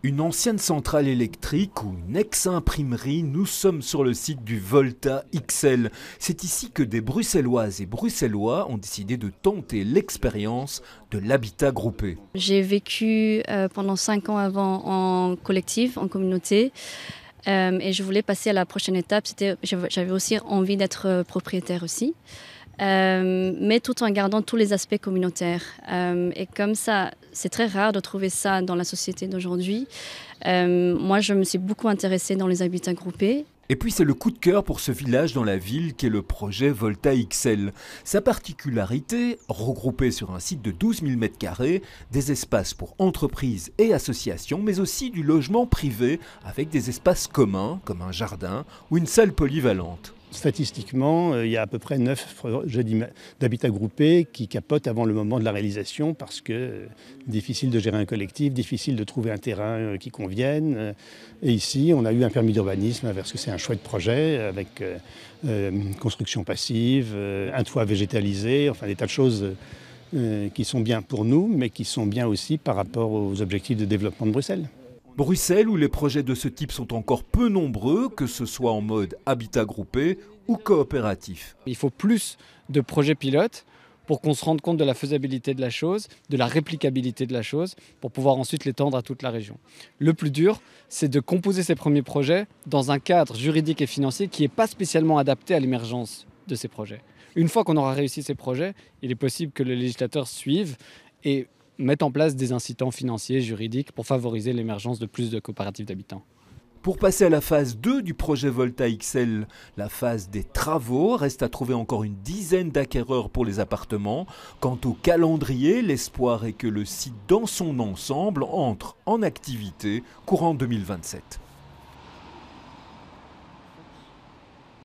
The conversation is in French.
Une ancienne centrale électrique ou une ex-imprimerie, nous sommes sur le site du Volta XL. C'est ici que des Bruxelloises et Bruxellois ont décidé de tenter l'expérience de l'habitat groupé. J'ai vécu pendant 5 ans avant en collectif, en communauté. Et je voulais passer à la prochaine étape. J'avais aussi envie d'être propriétaire aussi. Mais tout en gardant tous les aspects communautaires. Et comme ça, c'est très rare de trouver ça dans la société d'aujourd'hui. Moi, je me suis beaucoup intéressée dans les habitats groupés. Et puis c'est le coup de cœur pour ce village dans la ville qu'est le projet Volta XL. Sa particularité, regrouper sur un site de 12 000 m², des espaces pour entreprises et associations, mais aussi du logement privé avec des espaces communs comme un jardin ou une salle polyvalente. Statistiquement, il y a à peu près 9 projets d'habitat groupé qui capotent avant le moment de la réalisation parce que difficile de gérer un collectif, difficile de trouver un terrain qui convienne. Et ici, on a eu un permis d'urbanisme parce que c'est un chouette projet avec construction passive, un toit végétalisé, enfin des tas de choses qui sont bien pour nous, mais qui sont bien aussi par rapport aux objectifs de développement de Bruxelles. Bruxelles, où les projets de ce type sont encore peu nombreux, que ce soit en mode habitat groupé ou coopératif. Il faut plus de projets pilotes pour qu'on se rende compte de la faisabilité de la chose, de la réplicabilité de la chose, pour pouvoir ensuite l'étendre à toute la région. Le plus dur, c'est de composer ces premiers projets dans un cadre juridique et financier qui n'est pas spécialement adapté à l'émergence de ces projets. Une fois qu'on aura réussi ces projets, il est possible que le législateur suive et mettre en place des incitants financiers, juridiques, pour favoriser l'émergence de plus de coopératives d'habitants. Pour passer à la phase 2 du projet Volta XL, la phase des travaux, reste à trouver encore une dizaine d'acquéreurs pour les appartements. Quant au calendrier, l'espoir est que le site dans son ensemble entre en activité courant 2027.